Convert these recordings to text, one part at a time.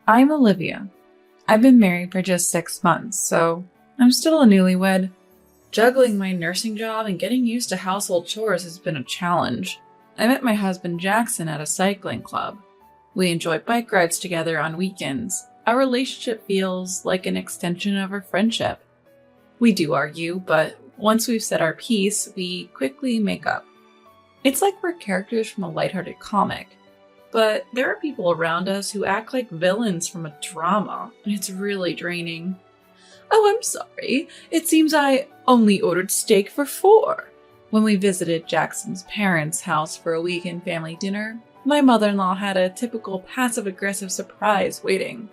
I'm Olivia. I've been married for just 6 months, so I'm still a newlywed. Juggling my nursing job and getting used to household chores has been a challenge. I met my husband Jackson at a cycling club. We enjoy bike rides together on weekends. Our relationship feels like an extension of our friendship. We do argue, but once we've said our piece, we quickly make up. It's like we're characters from a lighthearted comic. But there are people around us who act like villains from a drama, and it's really draining. Oh, I'm sorry. It seems I only ordered steak for 4. When we visited Jackson's parents' house for a weekend family dinner, my mother-in-law had a typical passive-aggressive surprise waiting.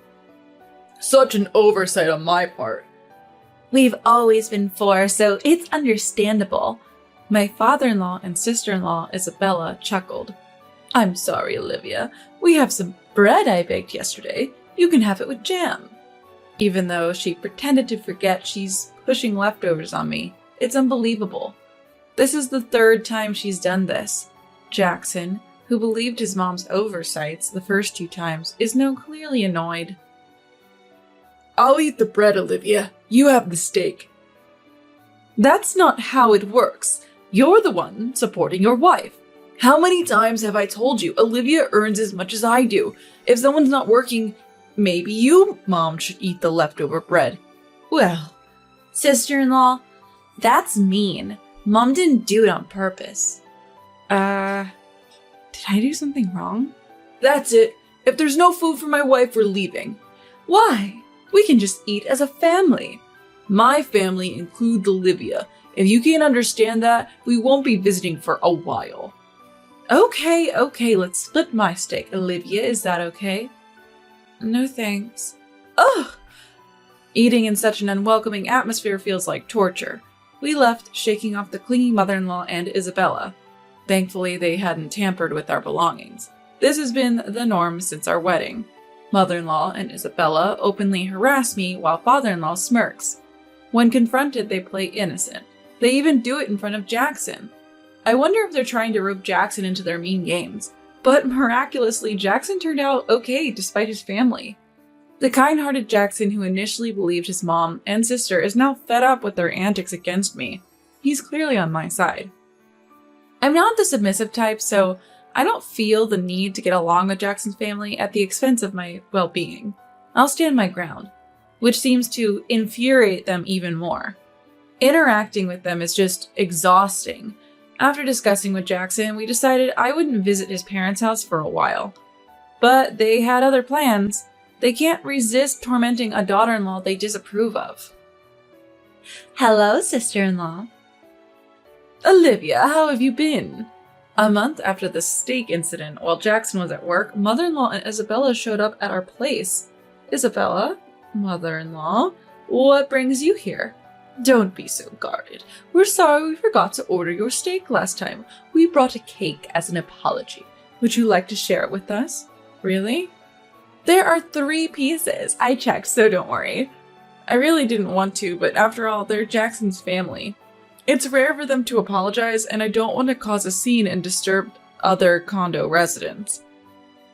Such an oversight on my part. We've always been 4, so it's understandable. My father-in-law and sister-in-law, Isabella, chuckled. I'm sorry, Olivia. We have some bread I baked yesterday. You can have it with jam. Even though she pretended to forget, she's pushing leftovers on me. It's unbelievable. This is the 3rd time she's done this. Jackson, who believed his mom's oversights the first 2 times, is now clearly annoyed. I'll eat the bread, Olivia. You have the steak. That's not how it works. You're the one supporting your wife. How many times have I told you Olivia earns as much as I do? If someone's not working, maybe you, Mom, should eat the leftover bread. Well, sister-in-law, that's mean. Mom didn't do it on purpose. Did I do something wrong? That's it. If there's no food for my wife, we're leaving. Why? We can just eat as a family. My family includes Olivia. If you can't understand that, we won't be visiting for a while. Okay, let's split my steak. Olivia, is that okay? No thanks. Ugh! Eating in such an unwelcoming atmosphere feels like torture. We left, shaking off the clingy mother-in-law and Isabella. Thankfully, they hadn't tampered with our belongings. This has been the norm since our wedding. Mother-in-law and Isabella openly harass me while father-in-law smirks. When confronted, they play innocent. They even do it in front of Jackson. I wonder if they're trying to rope Jackson into their mean games. But miraculously, Jackson turned out okay despite his family. The kind-hearted Jackson who initially believed his mom and sister is now fed up with their antics against me. He's clearly on my side. I'm not the submissive type, so I don't feel the need to get along with Jackson's family at the expense of my well-being. I'll stand my ground, which seems to infuriate them even more. Interacting with them is just exhausting. After discussing with Jackson, we decided I wouldn't visit his parents' house for a while. But they had other plans. They can't resist tormenting a daughter-in-law they disapprove of. Hello, sister-in-law. Olivia, how have you been? A month after the steak incident, while Jackson was at work, mother-in-law and Isabella showed up at our place. Isabella, mother-in-law, what brings you here? Don't be so guarded. We're sorry we forgot to order your steak last time. We brought a cake as an apology. Would you like to share it with us? Really? There are 3 pieces. I checked, so don't worry. I really didn't want to, but after all, they're Jackson's family. It's rare for them to apologize, and I don't want to cause a scene and disturb other condo residents.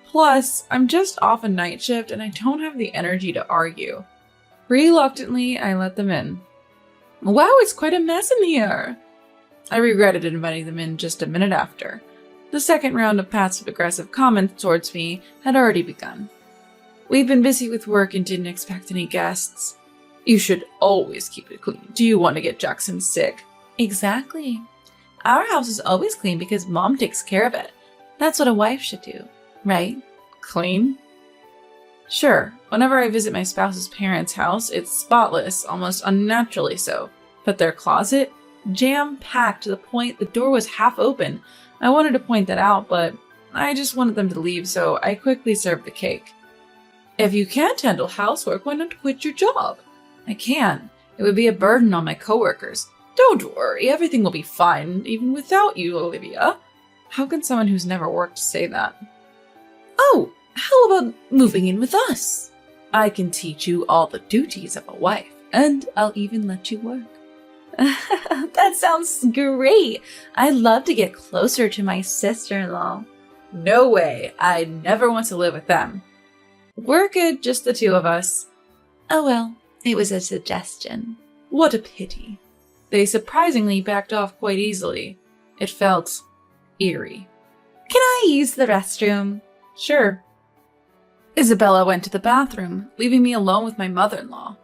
Plus, I'm just off a night shift and I don't have the energy to argue. Reluctantly, I let them in. Wow, it's quite a mess in here. I regretted inviting them in just a minute after. The second round of passive-aggressive comments towards me had already begun. We've been busy with work and didn't expect any guests. You should always keep it clean. Do you want to get Jackson sick? Exactly. Our house is always clean because Mom takes care of it. That's what a wife should do, right? Clean? Sure, whenever I visit my spouse's parents' house, it's spotless, almost unnaturally so. But their closet? Jam-packed to the point the door was half open. I wanted to point that out, but I just wanted them to leave, so I quickly served the cake. If you can't handle housework, why not quit your job? I can. It would be a burden on my coworkers. Don't worry, everything will be fine, even without you, Olivia. How can someone who's never worked say that? Oh, how about moving in with us? I can teach you all the duties of a wife, and I'll even let you work. That sounds great. I'd love to get closer to my sister-in-law. No way. I never want to live with them. We're good, just the two of us. Oh well, it was a suggestion. What a pity. They surprisingly backed off quite easily. It felt eerie. Can I use the restroom? Sure. Isabella went to the bathroom, leaving me alone with my mother-in-law.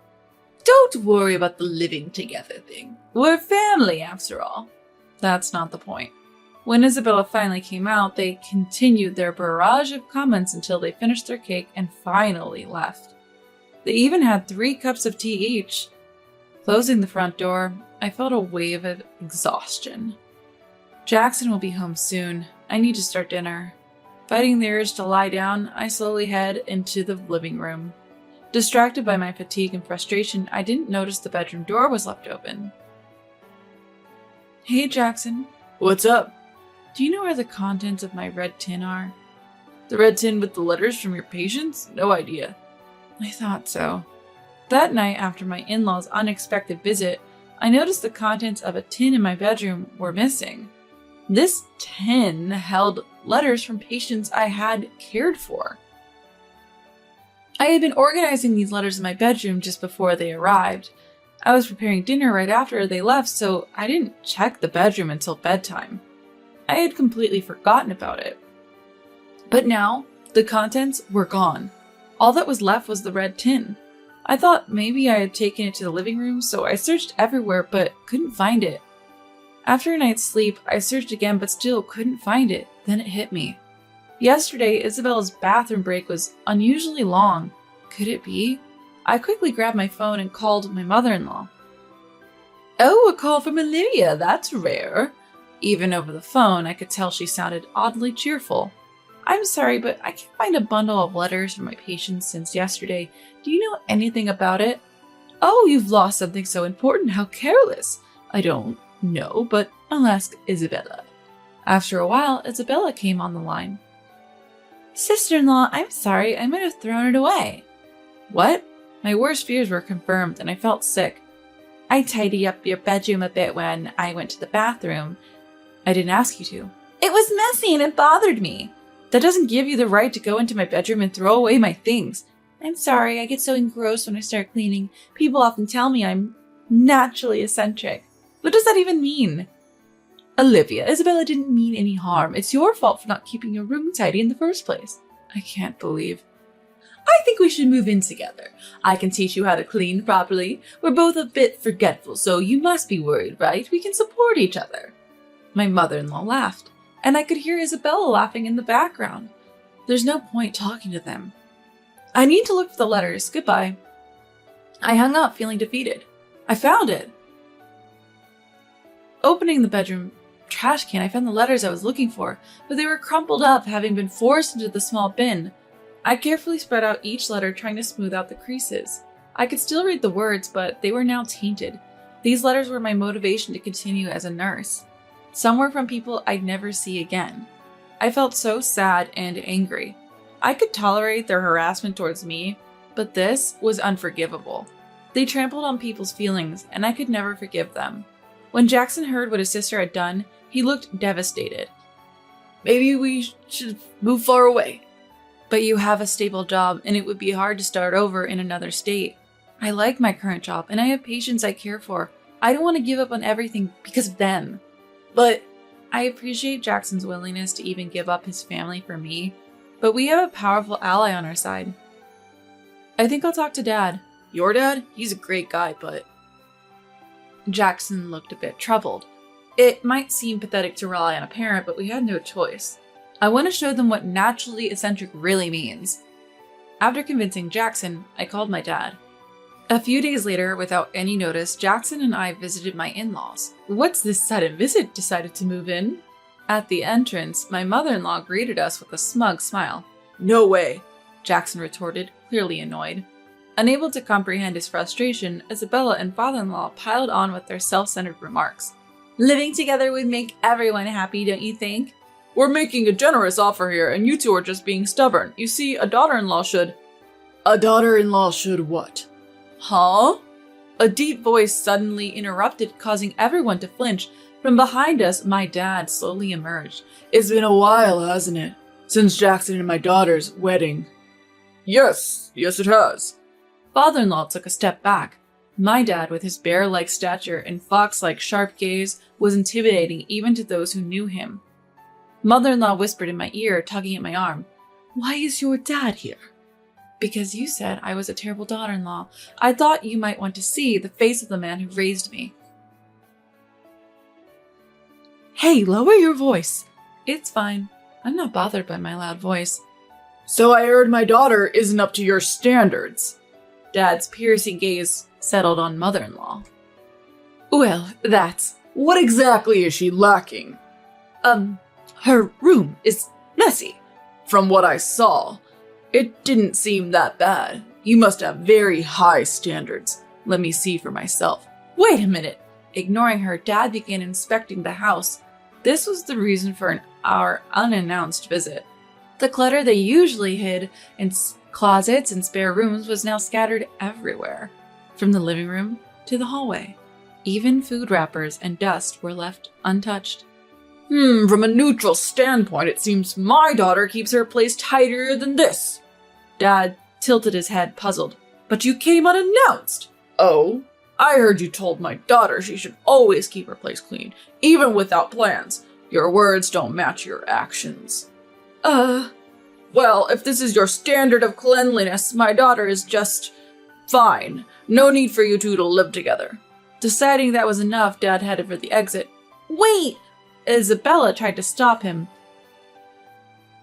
Don't worry about the living together thing. We're family, after all. That's not the point. When Isabella finally came out, they continued their barrage of comments until they finished their cake and finally left. They even had 3 cups of tea each. Closing the front door, I felt a wave of exhaustion. Jackson will be home soon. I need to start dinner. Fighting the urge to lie down, I slowly head into the living room. Distracted by my fatigue and frustration, I didn't notice the bedroom door was left open. Hey, Jackson. What's up? Do you know where the contents of my red tin are? The red tin with the letters from your patients? No idea. I thought so. That night, after my in-laws' unexpected visit, I noticed the contents of a tin in my bedroom were missing. This tin held letters from patients I had cared for. I had been organizing these letters in my bedroom just before they arrived. I was preparing dinner right after they left, so I didn't check the bedroom until bedtime. I had completely forgotten about it. But now, the contents were gone. All that was left was the red tin. I thought maybe I had taken it to the living room, so I searched everywhere but couldn't find it. After a night's sleep, I searched again but still couldn't find it. Then it hit me. Yesterday, Isabella's bathroom break was unusually long. Could it be? I quickly grabbed my phone and called my mother-in-law. Oh, a call from Olivia, that's rare. Even over the phone, I could tell she sounded oddly cheerful. I'm sorry, but I can't find a bundle of letters from my patients since yesterday. Do you know anything about it? Oh, you've lost something so important, how careless. I don't know, but I'll ask Isabella. After a while, Isabella came on the line. Sister-in-law, I'm sorry, I might have thrown it away. What? My worst fears were confirmed and I felt sick. I tidied up your bedroom a bit when I went to the bathroom. I didn't ask you to. It was messy and it bothered me. That doesn't give you the right to go into my bedroom and throw away my things. I'm sorry, I get so engrossed when I start cleaning. People often tell me I'm naturally eccentric. What does that even mean? Olivia, Isabella didn't mean any harm. It's your fault for not keeping your room tidy in the first place. I can't believe. I think we should move in together. I can teach you how to clean properly. We're both a bit forgetful, so you must be worried, right? We can support each other. My mother-in-law laughed, and I could hear Isabella laughing in the background. There's no point talking to them. I need to look for the letters. Goodbye. I hung up, feeling defeated. I found it. Opening the bedroom trash can, I found the letters I was looking for, but they were crumpled up, having been forced into the small bin. I carefully spread out each letter, trying to smooth out the creases. I could still read the words, but they were now tainted. These letters were my motivation to continue as a nurse. Some were from people I'd never see again. I felt so sad and angry. I could tolerate their harassment towards me, but this was unforgivable. They trampled on people's feelings, and I could never forgive them. When Jackson heard what his sister had done, he looked devastated. Maybe we should move far away. But you have a stable job, and it would be hard to start over in another state. I like my current job, and I have patients I care for. I don't want to give up on everything because of them. But I appreciate Jackson's willingness to even give up his family for me, but we have a powerful ally on our side. I think I'll talk to Dad. Your dad? He's a great guy, but... Jackson looked a bit troubled. It might seem pathetic to rely on a parent, but we had no choice. I want to show them what naturally eccentric really means. After convincing Jackson, I called my dad. A few days later, without any notice, Jackson and I visited my in-laws. What's this sudden visit? Decided to move in? At the entrance, my mother-in-law greeted us with a smug smile. No way, Jackson retorted, clearly annoyed. Unable to comprehend his frustration, Isabella and father-in-law piled on with their self-centered remarks. Living together would make everyone happy, don't you think? We're making a generous offer here, and you two are just being stubborn. You see, a daughter-in-law should... A daughter-in-law should what? Huh? A deep voice suddenly interrupted, causing everyone to flinch. From behind us, my dad slowly emerged. It's been a while, hasn't it? Since Jackson and my daughter's wedding. Yes, it has. Father-in-law took a step back. My dad, with his bear-like stature and fox-like sharp gaze, was intimidating even to those who knew him. Mother-in-law whispered in my ear, tugging at my arm, "Why is your dad here?" "Because you said I was a terrible daughter-in-law. I thought you might want to see the face of the man who raised me." "Hey, lower your voice." "It's fine. I'm not bothered by my loud voice." "So I heard my daughter isn't up to your standards." Dad's piercing gaze settled on mother-in-law. "Well, that's... What exactly is she lacking?" Her room is messy." "From what I saw, it didn't seem that bad. You must have very high standards. Let me see for myself." "Wait a minute." Ignoring her, Dad began inspecting the house. This was the reason for our unannounced visit. The clutter they usually hid in closets and spare rooms was now scattered everywhere, from the living room to the hallway. Even food wrappers and dust were left untouched. From a neutral standpoint, it seems my daughter keeps her place tidier than this." Dad tilted his head, puzzled. "But you came unannounced." "Oh? I heard you told my daughter she should always keep her place clean, even without plans. Your words don't match your actions." Well, if this is your standard of cleanliness, my daughter is just fine. No need for you two to live together." Deciding that was enough, Dad headed for the exit. "Wait!" Isabella tried to stop him.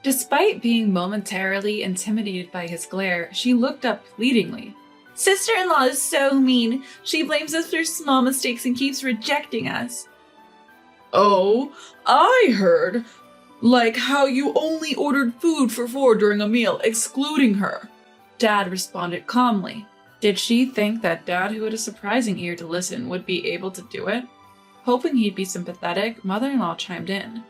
Despite being momentarily intimidated by his glare, she looked up pleadingly. "Sister-in-law is so mean. She blames us for small mistakes and keeps rejecting us." "Oh, I heard. Like how you only ordered food for 4 during a meal, excluding her." Dad responded calmly. Did she think that Dad, who had a surprising ear to listen, would be able to do it? Hoping he'd be sympathetic, mother-in-law chimed in.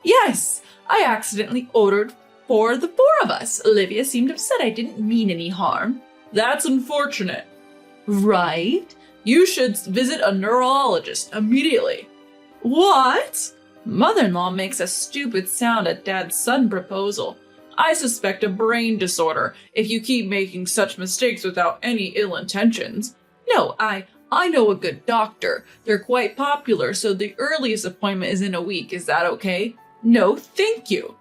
"Yes, I accidentally ordered for the 4 of us. Olivia seemed upset I didn't mean any harm." "That's unfortunate." "Right? "You should visit a neurologist immediately." "What?" Mother-in-law makes a stupid sound at Dad's sudden proposal. "I suspect a brain disorder if you keep making such mistakes without any ill intentions." "No, I know a good doctor. They're quite popular, so the earliest appointment is in a week. Is that okay?" "No, thank you."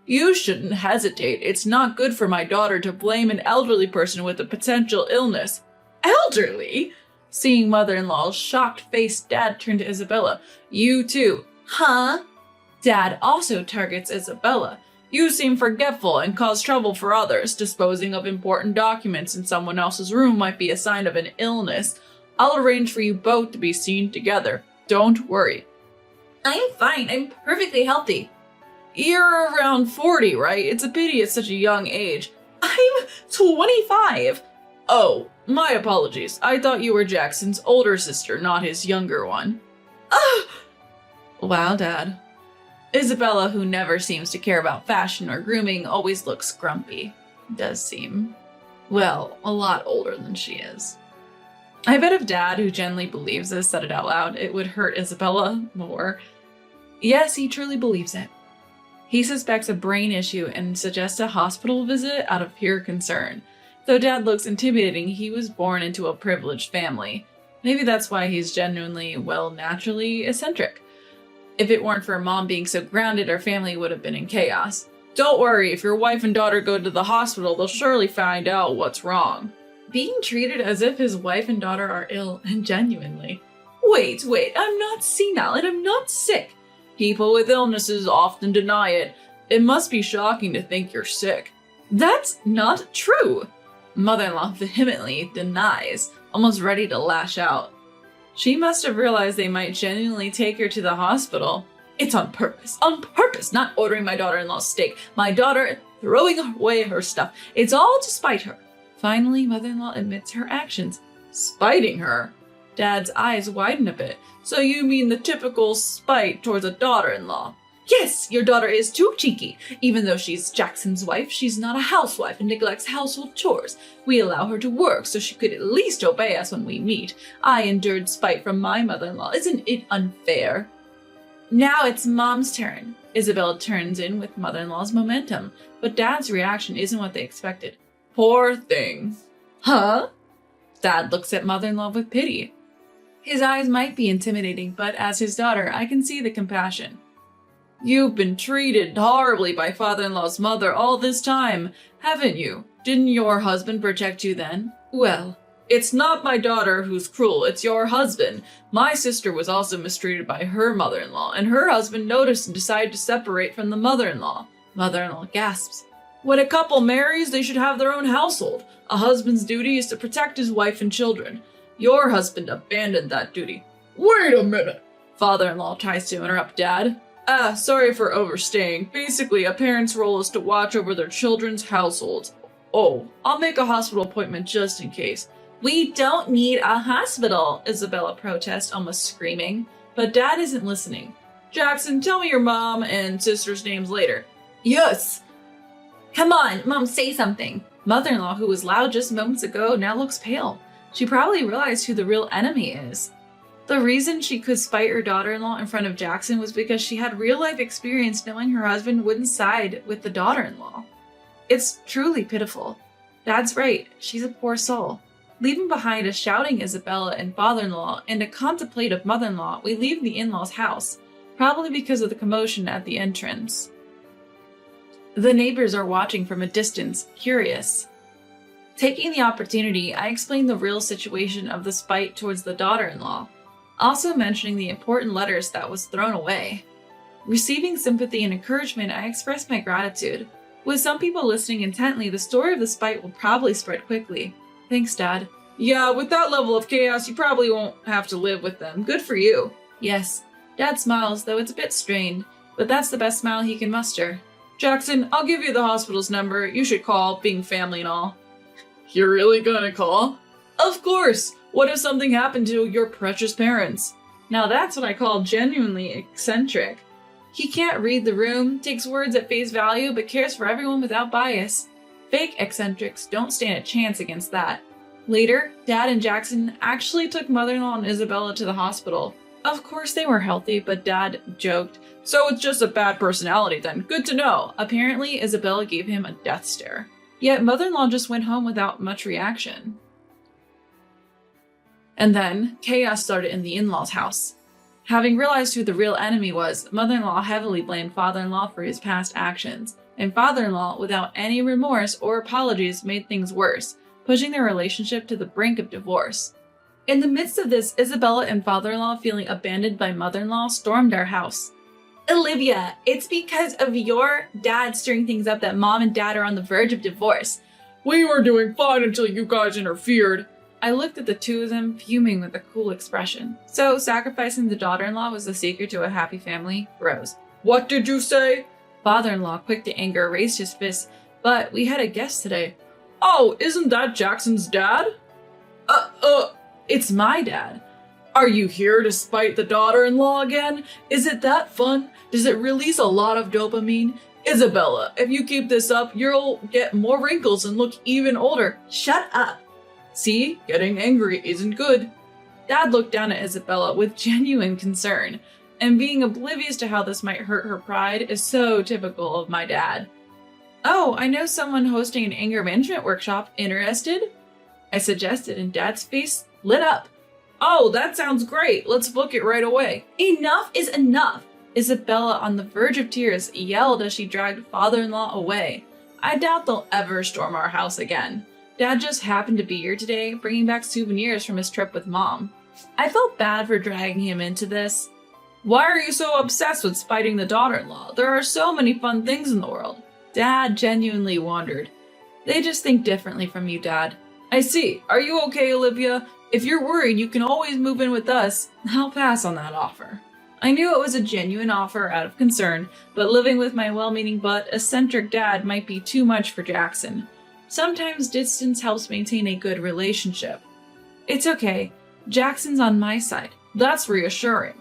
"You shouldn't hesitate. It's not good for my daughter to blame an elderly person with a potential illness." "Elderly?" Seeing mother-in-law's shocked face, Dad turned to Isabella. "You too." "Huh?" Dad also targets Isabella. "You seem forgetful and cause trouble for others. Disposing of important documents in someone else's room might be a sign of an illness. I'll arrange for you both to be seen together. Don't worry." "I'm fine. I'm perfectly healthy." "You're around 40, right? It's a pity at such a young age." "I'm 25. "Oh, my apologies. I thought you were Jackson's older sister, not his younger one." Wow, Dad. Isabella, who never seems to care about fashion or grooming, always looks grumpy. Does seem, well, a lot older than she is. I bet if Dad, who genuinely believes this, said it out loud, it would hurt Isabella more. Yes, he truly believes it. He suspects a brain issue and suggests a hospital visit out of pure concern. Though Dad looks intimidating, he was born into a privileged family. Maybe that's why he's genuinely, well, naturally eccentric. If it weren't for Mom being so grounded, our family would have been in chaos. "Don't worry, if your wife and daughter go to the hospital, they'll surely find out what's wrong." Being treated as if his wife and daughter are ill, and genuinely. Wait, I'm not senile and I'm not sick. People with illnesses often deny it. It must be shocking to think you're sick. That's not true. Mother-in-law vehemently denies, almost ready to lash out. She must have realized they might genuinely take her to the hospital. It's on purpose, not ordering my daughter-in-law's steak. My daughter throwing away her stuff. It's all to spite her. Finally, mother-in-law admits her actions. Spiting her? Dad's eyes widen a bit. So you mean the typical spite towards a daughter-in-law? Yes, your daughter is too cheeky. Even though she's Jackson's wife, she's not a housewife and neglects household chores. We allow her to work so she could at least obey us when we meet. I endured spite from my mother-in-law. Isn't it unfair? Now it's Mom's turn. Isabella turns in with mother-in-law's momentum, but Dad's reaction isn't what they expected. Poor thing. Huh? Dad looks at mother-in-law with pity. His eyes might be intimidating, but as his daughter, I can see the compassion. You've been treated horribly by father-in-law's mother all this time, haven't you? Didn't your husband protect you then? Well, it's not my daughter who's cruel, it's your husband. My sister was also mistreated by her mother-in-law, and her husband noticed and decided to separate from the mother-in-law. Mother-in-law gasps. When a couple marries, they should have their own household. A husband's duty is to protect his wife and children. Your husband abandoned that duty. Wait a minute! Father-in-law tries to interrupt Dad. Sorry for overstaying. Basically, a parent's role is to watch over their children's households. Oh, I'll make a hospital appointment just in case. We don't need a hospital, Isabella protests, almost screaming. But Dad isn't listening. Jackson, tell me your mom and sister's names later. Yes! Come on, Mom, say something. Mother-in-law, who was loud just moments ago, now looks pale. She probably realized who the real enemy is. The reason she could spite her daughter-in-law in front of Jackson was because she had real-life experience knowing her husband wouldn't side with the daughter-in-law. It's truly pitiful. Dad's right, she's a poor soul. Leaving behind a shouting Isabella and father-in-law and a contemplative mother-in-law, we leave the in-laws' house, probably because of the commotion at the entrance. The neighbors are watching from a distance, curious. Taking the opportunity, I explain the real situation of the spite towards the daughter-in-law, also mentioning the important letters that was thrown away. Receiving sympathy and encouragement, I express my gratitude. With some people listening intently, the story of the spite will probably spread quickly. Thanks, Dad. Yeah, with that level of chaos, you probably won't have to live with them. Good for you. Yes. Dad smiles, though it's a bit strained, but that's the best smile he can muster. Jackson, I'll give you the hospital's number. You should call, being family and all. You're really gonna call? Of course! What if something happened to your precious parents? Now that's what I call genuinely eccentric. He can't read the room, takes words at face value, but cares for everyone without bias. Fake eccentrics don't stand a chance against that. Later, Dad and Jackson actually took mother-in-law and Isabella to the hospital. Of course they were healthy, but Dad joked, "So it's just a bad personality then. Good to know." Apparently, Isabella gave him a death stare. Yet mother-in-law just went home without much reaction. And then, chaos started in the in-laws' house. Having realized who the real enemy was, mother-in-law heavily blamed father-in-law for his past actions, and father-in-law, without any remorse or apologies, made things worse, pushing their relationship to the brink of divorce. In the midst of this, Isabella and father-in-law, feeling abandoned by mother-in-law, stormed our house. Olivia, it's because of your dad stirring things up that Mom and Dad are on the verge of divorce. We were doing fine until you guys interfered. I looked at the two of them, fuming with a cool expression. So, sacrificing the daughter-in-law was the secret to a happy family? Rose. What did you say? Father-in-law, quick to anger, raised his fist. But we had a guest today. Oh, isn't that Jackson's dad? It's my dad. Are you here to spite the daughter-in-law again? Is it that fun? Does it release a lot of dopamine? Isabella, if you keep this up, you'll get more wrinkles and look even older. Shut up. See, getting angry isn't good. Dad looked down at Isabella with genuine concern, and being oblivious to how this might hurt her pride is so typical of my dad. Oh, I know someone hosting an anger management workshop. Interested? I suggested, and Dad's face lit up. Oh, that sounds great. Let's book it right away. Enough is enough. Isabella, on the verge of tears, yelled as she dragged father-in-law away. I doubt they'll ever storm our house again. Dad just happened to be here today, bringing back souvenirs from his trip with Mom. I felt bad for dragging him into this. Why are you so obsessed with spiting the daughter-in-law? There are so many fun things in the world. Dad genuinely wondered. They just think differently from you, Dad. I see. Are you okay, Olivia? If you're worried, you can always move in with us. I'll pass on that offer. I knew it was a genuine offer out of concern, but living with my well-meaning but eccentric dad might be too much for Jackson. Sometimes distance helps maintain a good relationship. It's okay. Jackson's on my side. That's reassuring.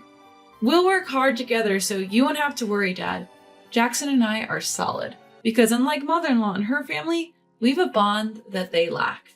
We'll work hard together so you won't have to worry, Dad. Jackson and I are solid, because unlike mother-in-law and her family, we've a bond that they lack.